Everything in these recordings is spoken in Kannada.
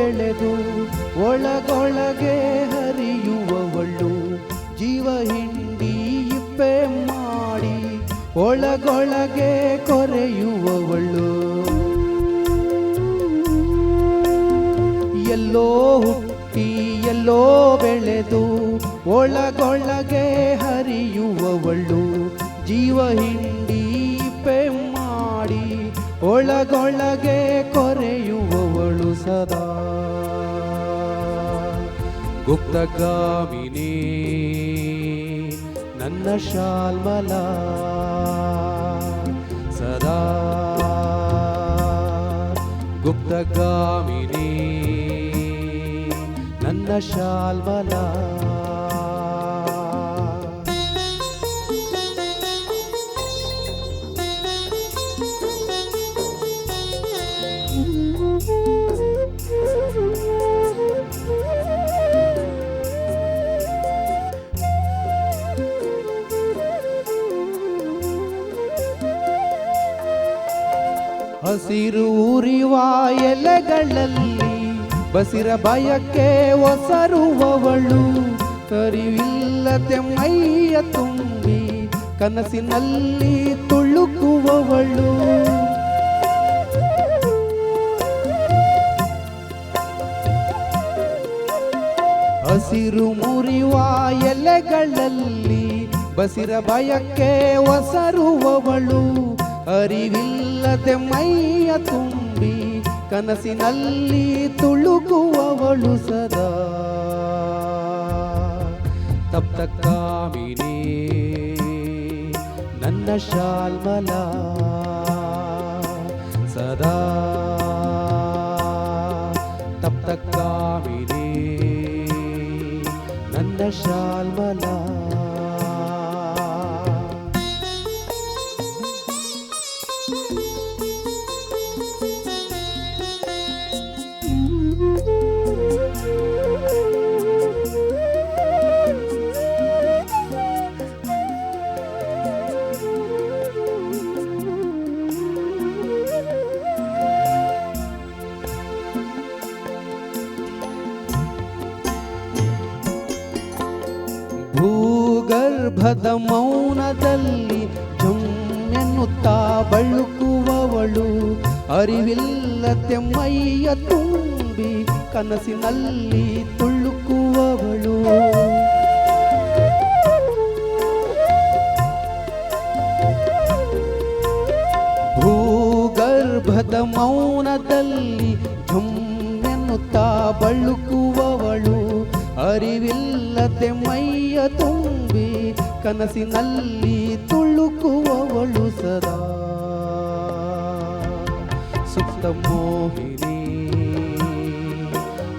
ಬೆಳೆದು ಒಳಗೊಳಗೆ ಹರಿಯುವವಳು, ಜೀವ ಹಿಂಡಿ ಇಪ್ಪೆ ಮಾಡಿ ಒಳಗೊಳಗೆ ಕೊರೆಯುವವಳು. ಎಲ್ಲೋ ಹುಟ್ಟಿ ಎಲ್ಲೋ ಬೆಳೆದು ಒಳಗೊಳಗೆ ಹರಿಯುವವಳು, ಜೀವ ಹಿಂಡಿ ಇಪ್ಪೆ ಮಾಡಿ ಒಳಗೊಳಗೆ ಕೊರೆಯುವವಳು ಸದಾ. ಗುಪ್ತಗಾಮಿನಿ ನನ್ನ ಶಾಲ್ಮಲ ಸದಾ. ಗುಪ್ತಗಾಮಿನಿ ನನ್ನ ಶಾಲ್ಮಲ. ಹಸಿರು ಉರಿವ ಎಲೆಗಳಲ್ಲಿ ಬಸಿರ ಭಯಕ್ಕೆ ಒಸರುವವಳು, ಅರಿವಿಲ್ಲದೆ ಮೈಯ ತುಂಬಿ ಕನಸಿನಲ್ಲಿ ತುಳುಕುವವಳು. ಹಸಿರು ಮುರಿವ ಎಲೆಗಳಲ್ಲಿ ಬಸಿರ ಭಯಕ್ಕೆ ಒಸರುವವಳು, ಅರಿವಿಲ್ಲದೆ ಮೈಯ ತುಂಬಿ ಕನಸಿನಲ್ಲಿ ತುಳುಕುವವಳು ಸದಾ. ತಪ್ತಕಾಮಿನಿ ನನ್ನ ಶಾಲ್ಮಲ ಸದಾ. ತಪ್ತಕಾಮಿನಿ ನನ್ನ ಶಾಲ್ಮಲ. ಭೂಗರ್ಭದ ಮೌನದಲ್ಲಿ ಜುಮ್ಮೆನ್ನುತ್ತಾ ಬಳುಕುವವಳು, ಅರಿವಿಲ್ಲದೆ ಮೈಯ ತುಂಬಿ ಕನಸಿನಲ್ಲಿ ತುಳುಕುವವಳು. ಭೂಗರ್ಭದ ಮೌನದಲ್ಲಿ ಜುಮ್ಮೆನ್ನುತ್ತಾ ಬಳುಕುವವಳು, ಅರಿವಿಲ್ಲದೆ ಮೈಯ ತುಂಬಿ ಕನಸಿನಲ್ಲಿ ತುಳುಕುವವಳು ಸದಾ. ಸುಪ್ತ ಮೋಹಿನಿ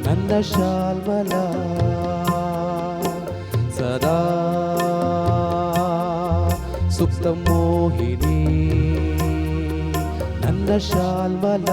ನನ್ನ ಶಾಲ್ಮಲ ಸದಾ. ಸುಪ್ತ ಮೋಹಿನಿ ನನ್ನ ಶಾಲ್ಮಲ.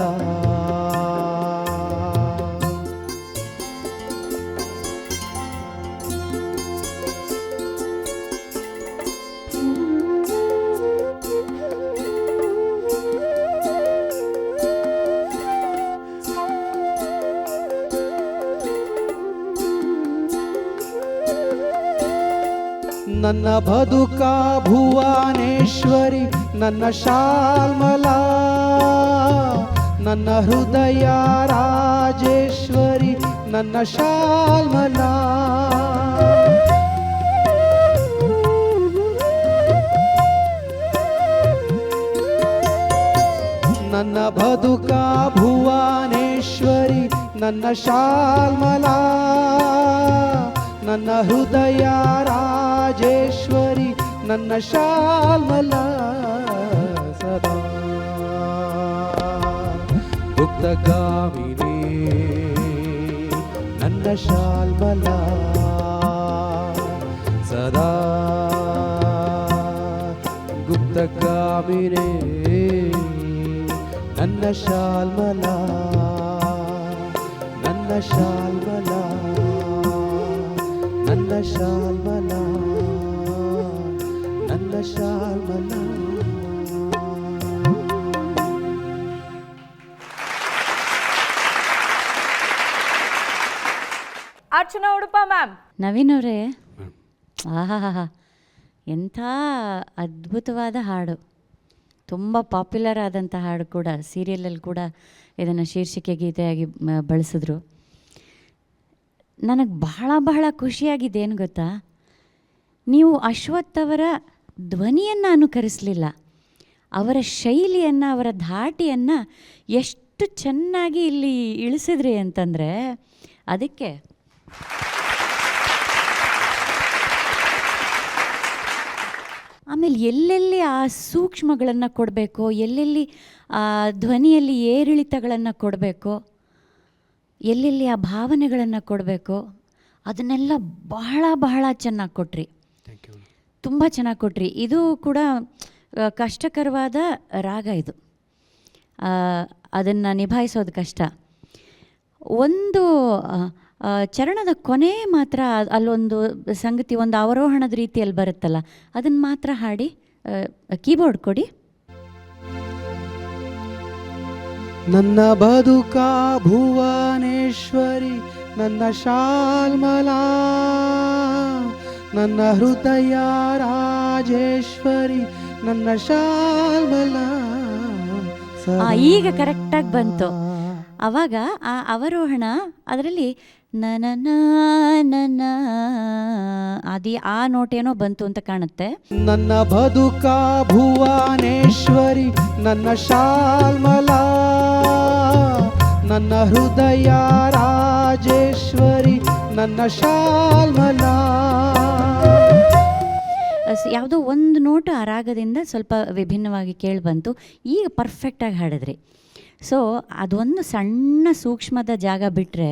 ನನ್ನ ಬದುಕ ಭುವನೇಶ್ವರಿ ನನ್ನ ಶಾಲ್ಮಲ, ನನ್ನ ಹೃದಯ ರಾಜೇಶ್ವರಿ ನನ್ನ ಶಾಲ್ಮಲ. ನನ್ನ ಬದುಕ ಭುವನೇಶ್ವರಿ ನನ್ನ ಶಾಲ್ಮಲ, ನನ್ನ ಹೃದಯ ರಾಜೇಶ್ವರಿ ನನ್ನ ಶಾಲ್ಮಲ ಸದಾ. ಗುಪ್ತಗಾಮಿನಿ ನನ್ನ ಶಾಲ್ಮಲ ಸದಾ. ಗುಪ್ತಗಾಮಿನಿ ನನ್ನ ಶಾಲ್ಮಲ, ನನ್ನ ಶಾಲ್ಮಲ, ನನ್ನ ಶಾಲ್ಮಲ, ನನ್ನ ಶಾಲ್ಮಲ. ಅರ್ಚನಾ ಉಡುಪ ಮ್ಯಾಮ್. ನವೀನ್ ಅವರೇ, ಆಹಾ, ಎಂಥ ಅದ್ಭುತವಾದ ಹಾಡು, ತುಂಬ ಪಾಪ್ಯುಲರ್ ಆದಂಥ ಹಾಡು ಕೂಡ, ಸೀರಿಯಲಲ್ಲಿ ಕೂಡ ಇದನ್ನು ಶೀರ್ಷಿಕೆ ಗೀತೆಯಾಗಿ ಬಳಸಿದ್ರು. ನನಗೆ ಬಹಳ ಖುಷಿಯಾಗಿದೆ ಏನು ಗೊತ್ತಾ, ನೀವು ಅಶ್ವಥ್ ಅವರ ಧ್ವನಿಯನ್ನು ಅನುಕರಿಸಲಿಲ್ಲ, ಅವರ ಶೈಲಿಯನ್ನು, ಅವರ ಧಾಟಿಯನ್ನು ಎಷ್ಟು ಚೆನ್ನಾಗಿ ಇಲ್ಲಿ ಇಳಿಸಿದ್ರಿ ಅಂತಂದರೆ ಅದಕ್ಕೆ ಆಮೇಲೆ ಎಲ್ಲೆಲ್ಲಿ ಆ ಸೂಕ್ಷ್ಮಗಳನ್ನು ಕೊಡಬೇಕೋ, ಎಲ್ಲೆಲ್ಲಿ ಆ ಧ್ವನಿಯಲ್ಲಿ ಏರಿಳಿತಗಳನ್ನು ಕೊಡಬೇಕೋ, ಎಲ್ಲೆಲ್ಲಿ ಆ ಭಾವನೆಗಳನ್ನು ಕೊಡಬೇಕೋ ಅದನ್ನೆಲ್ಲ ಬಹಳ ಚೆನ್ನಾಗಿ ಕೊಟ್ರಿ. ತುಂಬ ಚೆನ್ನಾಗಿ ಕೊಟ್ರಿ. ಇದು ಕೂಡ ಕಷ್ಟಕರವಾದ ರಾಗ, ಇದು ಅದನ್ನು ನಿಭಾಯಿಸೋದು ಕಷ್ಟ. ಒಂದು ಚರಣದ ಕೊನೆ ಮಾತ್ರ ಅಲ್ಲೊಂದು ಸಂಗತಿ, ಒಂದು ಅವರೋಹಣದ ರೀತಿಯಲ್ಲಿ ಬರುತ್ತಲ್ಲ, ಅದನ್ನು ಮಾತ್ರ ಹಾಡಿ. ಕೀಬೋರ್ಡ್ ಕೊಡಿ. ನನ್ನ ಬದುಕ ಭುವನೇಶ್ವರಿ, ನನ್ನ ಶಾಲ್ಮಲಾ, ನನ್ನ ಹೃದಯ ರಾಜೇಶ್ವರಿ, ನನ್ನ ಶಾಲ್ಮಲಾ. ಈಗ ಕರೆಕ್ಟಾಗಿ ಬಂತು. ಆವಾಗ ಆ ಅವರೋಹಣ ಅದರಲ್ಲಿ ನನ್ನ ಅದಿ ಆ ನೋಟೇನೋ ಬಂತು ಅಂತ ಕಾಣುತ್ತೆ. ನನ್ನ ಬದುಕ ಭುವನೇಶ್ವರಿ, ನನ್ನ ಶಾಲ್ಮಲಾ, ನನ್ನ ಹೃದಯ ರಾಜೇಶ್ವರಿ, ನನ್ನ ಶಾಲ್ಮಲಾ. ಯಾವುದೋ ಒಂದು ನೋಟು ಆ ರಾಗದಿಂದ ಸ್ವಲ್ಪ ವಿಭಿನ್ನವಾಗಿ ಕೇಳಿ ಬಂತು. ಈಗ ಪರ್ಫೆಕ್ಟಾಗಿ ಹಾಡಿದ್ರಿ. ಸೊ ಅದೊಂದು ಸಣ್ಣ ಸೂಕ್ಷ್ಮದ ಜಾಗ ಬಿಟ್ಟರೆ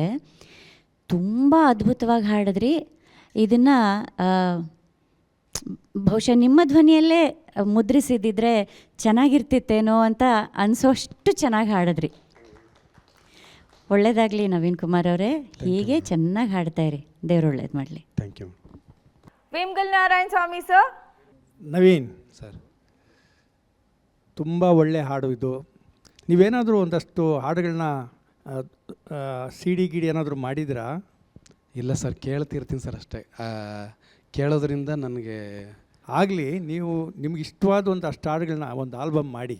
ತುಂಬ ಅದ್ಭುತವಾಗಿ ಹಾಡಿದ್ರಿ. ಇದನ್ನು ಬಹುಶಃ ನಿಮ್ಮ ಧ್ವನಿಯಲ್ಲೇ ಮುದ್ರಿಸಿದ್ದಿದ್ರೆ ಚೆನ್ನಾಗಿರ್ತಿತ್ತೇನೋ ಅಂತ ಅನಿಸೋಷ್ಟು ಚೆನ್ನಾಗಿ ಹಾಡಿದ್ರಿ. ಒಳ್ಳೆಯದಾಗಲಿ ನವೀನ್ ಕುಮಾರ್ ಅವರೇ, ಹೀಗೆ ಚೆನ್ನಾಗಿ ಹಾಡ್ತಾಯಿರಿ. ದೇವ್ರು ಒಳ್ಳೇದು ಮಾಡಲಿ. Thank you. Vemagal Narayana Swamy sir. Naveen sir, ತುಂಬ ಒಳ್ಳೆ ಹಾಡು ಇದು. ನೀವೇನಾದರೂ ಒಂದಷ್ಟು ಹಾಡುಗಳನ್ನ ಸಿ ಡಿ ಗಿಡಿ ಏನಾದರೂ ಮಾಡಿದಿರಾ? ಇಲ್ಲ ಸರ್, ಕೇಳ್ತಿರ್ತೀನಿ ಸರ್ ಅಷ್ಟೇ. ಕೇಳೋದ್ರಿಂದ ನನಗೆ ಆಗಲಿ, ನೀವು ನಿಮ್ಗೆ ಇಷ್ಟವಾದ ಒಂದಷ್ಟು ಹಾಡುಗಳನ್ನ ಒಂದು ಆಲ್ಬಮ್ ಮಾಡಿ.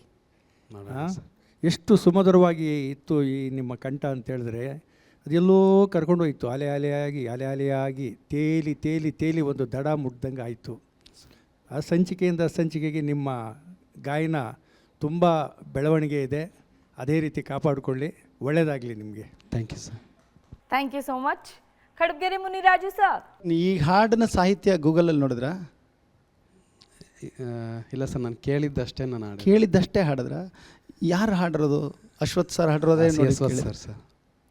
ಎಷ್ಟು ಸುಮಧುರವಾಗಿ ಇತ್ತು ಈ ನಿಮ್ಮ ಕಂಠ ಅಂತ ಹೇಳಿದ್ರೆ, ಅದೆಲ್ಲೋ ಕರ್ಕೊಂಡೋಯ್ತು, ಅಲೆ ಅಲೆಯಾಗಿ ತೇಲಿ ಒಂದು ದಡ ಮುಟ್ದಂಗೆ ಆಯಿತು. ಆ ಸಂಚಿಕೆಯಿಂದ ಸಂಚಿಕೆಗೆ ನಿಮ್ಮ ಗಾಯನ ತುಂಬ ಬೆಳವಣಿಗೆ ಇದೆ. ಅದೇ ರೀತಿ ಕಾಪಾಡಿಕೊಳ್ಳಿ. ಒಳ್ಳೆಯದಾಗಲಿ ನಿಮಗೆ. Thank you sir. Thank you so much. ಖಡ್ಗೆರೆ ಮುನಿರಾಜು ಸರ್. ಈ ಹಾಡಿನ ಸಾಹಿತ್ಯ ಗೂಗಲಲ್ಲಿ ನೋಡಿದ್ರಾ? ಇಲ್ಲ ಸರ್, ನಾನು ಕೇಳಿದ್ದಷ್ಟೇ. ನಾನು ಕೇಳಿದ್ದಷ್ಟೇ ಹಾಡಿದ್ರ? ಯಾರು ಹಾಡಿರೋದು? ಅಶ್ವಥ್ ಸರ್ ಹಾಡಿರೋದೇ? ಸರ್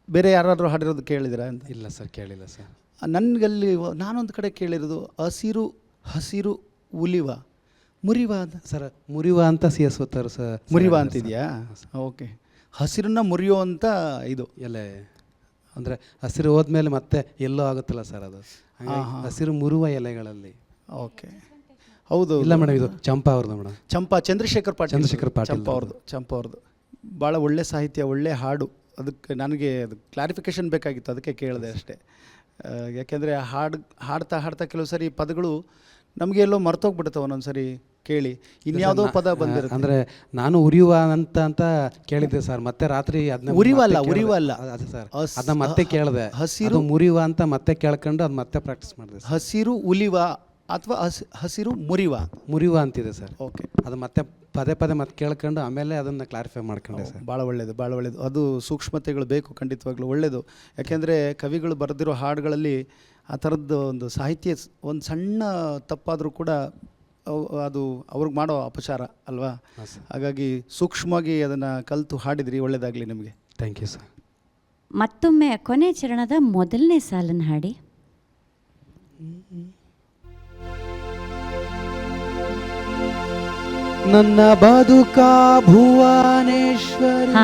ಬೇರೆ ಯಾರಾದರೂ ಹಾಡಿರೋದು ಕೇಳಿದಿರಾ ಅಂತ? ಇಲ್ಲ ಸರ್, ಕೇಳಿಲ್ಲ ಸರ್. ನನಗಲ್ಲಿ ನಾನೊಂದು ಕಡೆ ಕೇಳಿರೋದು ಹಸಿರು ಉಲಿವ ಮುರಿವ ಅಂತ. ಸರ್ ಮುರಿವ ಅಂತ ಸಿಯಸ್ವತ್ತರ ಸರ್. ಮುರಿವ ಅಂತಿದೆಯಾ? ಓಕೆ. ಹಸಿರನ್ನ ಮುರಿಯೋ ಅಂತ ಇದು ಎಲೆ ಅಂದರೆ ಹಸಿರು ಹೋದ್ಮೇಲೆ ಮತ್ತೆ ಎಲ್ಲೋ ಆಗುತ್ತಲ್ಲ ಸರ್ ಅದು. ಹಸಿರು ಮುರುವ ಎಲೆಗಳಲ್ಲಿ. ಓಕೆ, ಹೌದು. ಇಲ್ಲ ಮೇಡಮ್, ಇದು ಚಂಪಾ ಅವ್ರದ್ದು ಮೇಡಮ್. ಚಂದ್ರಶೇಖರ್ ಪಾಟೀಲ್ ಚಂಪಾ ಅವ್ರದ್ದು ಭಾಳ ಒಳ್ಳೆ ಸಾಹಿತ್ಯ, ಒಳ್ಳೆ ಹಾಡು. ಅದಕ್ಕೆ ನನಗೆ ಅದು ಕ್ಲಾರಿಫಿಕೇಷನ್ ಬೇಕಾಗಿತ್ತು, ಅದಕ್ಕೆ ಕೇಳಿದೆ ಅಷ್ಟೇ. ಯಾಕೆಂದರೆ ಹಾಡ್ತಾ ಕೆಲವು ಸರಿ ಪದಗಳು ನಮಗೆ ಎಲ್ಲೋ ಮರ್ತೋಗ್ಬಿಡುತ್ತೆ ಒಂದೊಂದು ಸರಿ ಕೇಳಿ, ಇನ್ಯಾವುದೋ ಪದ ಬಂದಿರುತ್ತೆ. ಅಂದರೆ ನಾನು ಉರಿಯುವ ಅಂತ ಕೇಳಿದ್ದೆ ಸರ್. ಮತ್ತೆ ರಾತ್ರಿ ಅದನ್ನ ಉರಿವ ಅಲ್ಲ ಅದು ಸರ್, ಅದನ್ನ ಮತ್ತೆ ಕೇಳಿದೆ. ಹಸಿರು ಮುರಿಯುವ ಅಂತ ಮತ್ತೆ ಕೇಳ್ಕೊಂಡು ಅದು ಮತ್ತೆ ಪ್ರಾಕ್ಟೀಸ್ ಮಾಡಿದೆ. ಹಸಿರು ಉಲಿವ ಅಥವಾ ಹಸಿರು ಮುರಿವ ಅಂತಿದೆ ಸರ್. ಓಕೆ, ಅದು ಮತ್ತೆ ಪದೇ ಮತ್ತೆ ಕೇಳ್ಕೊಂಡು ಆಮೇಲೆ ಅದನ್ನು ಕ್ಲಾರಿಫೈ ಮಾಡ್ಕೊಂಡೆ ಸರ್. ಭಾಳ ಒಳ್ಳೆಯದು. ಅದು ಸೂಕ್ಷ್ಮತೆಗಳು ಬೇಕು, ಖಂಡಿತವಾಗ್ಲೂ ಒಳ್ಳೆಯದು. ಯಾಕೆಂದರೆ ಕವಿಗಳು ಬರೆದಿರೋ ಹಾಡುಗಳಲ್ಲಿ ಆ ಥರದ್ದು ಒಂದು ಸಾಹಿತ್ಯ ಒಂದು ಸಣ್ಣ ತಪ್ಪಾದರೂ ಕೂಡ ಅದು ಅವ್ರಿಗೆ ಮಾಡೋ ಅಪಚಾರ ಅಲ್ವಾ? ಹಾಗಾಗಿ ಸೂಕ್ಷ್ಮವಾಗಿ ಅದನ್ನು ಕಲಿತು ಹಾಡಿದ್ರಿ. ಒಳ್ಳೆಯದಾಗಲಿ ನಿಮಗೆ. Thank you sir. ಮತ್ತೊಮ್ಮೆ ಕೊನೆ ಚರಣದ ಮೊದಲನೇ ಸಾಲನ್ನು ಹಾಡಿ. ನನ್ನ ಬದುಕ ಭುವನೇಶ್ವರಿ.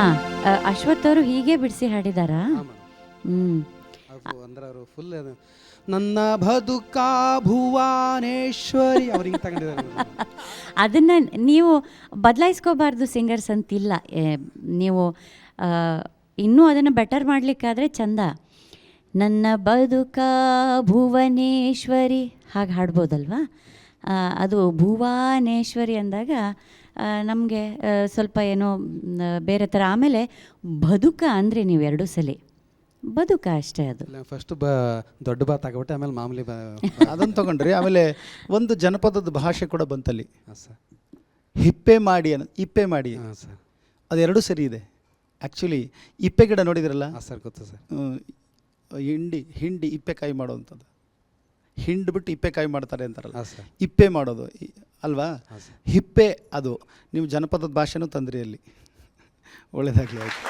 ಅಶ್ವಥ್ ಅವರು ಹೀಗೆ ಬಿಡಿಸಿ ಹಾಡಿದಾರಾ? ಅಂದ್ರೆ ಅವರು ಫುಲ್ ನನ್ನ ಬದುಕ ಭುವನೇಶ್ವರಿ ಅವ್ರು ಹಿಂಗೆ ತಗೊಂಡಿದ್ದಾರೆ. ಅದನ್ನು ನೀವು ಬದಲಾಯಿಸ್ಕೋಬಾರ್ದು ಸಿಂಗರ್ಸ್ ಅಂತಿಲ್ಲ. ನೀವು ಇನ್ನೂ ಅದನ್ನು ಬೆಟರ್ ಮಾಡಲಿಕ್ಕಾದರೆ ಚಂದ. ನನ್ನ ಬದುಕ ಭುವನೇಶ್ವರಿ ಹಾಗೆ ಹಾಡ್ಬೋದಲ್ವಾ? ಅದು ಭುವನೇಶ್ವರಿ ಅಂದಾಗ ನಮಗೆ ಸ್ವಲ್ಪ ಏನೋ ಬೇರೆ ಥರ. ಆಮೇಲೆ ಬದುಕ ಅಂದರೆ ನೀವು 2 ಸಲ ಬದುಕ ಅಷ್ಟೇ. ಅದು ಫಸ್ಟ್ ದೊಡ್ಡ ಬಾ ತಗೊಬಿಟ್ಟೆ, ಆಮೇಲೆ ಮಾಮೂಲಿ ಬಾ. ಅದನ್ನು ತಗೊಂಡ್ರಿ. ಆಮೇಲೆ ಒಂದು ಜನಪದದ ಭಾಷೆ ಕೂಡ ಬಂತಲ್ಲಿ, ಹಾಂ ಸರ್. ಹಿಪ್ಪೆ ಮಾಡಿ ಇಪ್ಪೆ ಮಾಡಿ, ಹಾಂ ಸರ್. ಅದು 2 ಸರಿ ಇದೆ ಆ್ಯಕ್ಚುಲಿ. ಇಪ್ಪೆ ಗಿಡ ನೋಡಿದಿರಲ್ಲ? ಹಾಂ ಸರ್, ಗೊತ್ತು ಸರ್. ಹಿಂಡಿ ಇಪ್ಪೆಕಾಯಿ ಮಾಡೋವಂಥದ್ದು, ಹಿಂಡ್ಬಿಟ್ಟು ಇಪ್ಪೆಕಾಯಿ ಮಾಡ್ತಾರೆ ಅಂತಾರಲ್ಲ, ಹಾಂ ಸರ್. ಇಪ್ಪೆ ಮಾಡೋದು ಅಲ್ವಾ? ಹಾಂ ಸರ್. ಹಿಪ್ಪೆ ಅದು ನೀವು ಜನಪದದ ಭಾಷೆನೂ ತಂದ್ರಿ ಅಲ್ಲಿ. ಒಳ್ಳೆಯದಾಗಲಿ. ಆಯಿತು.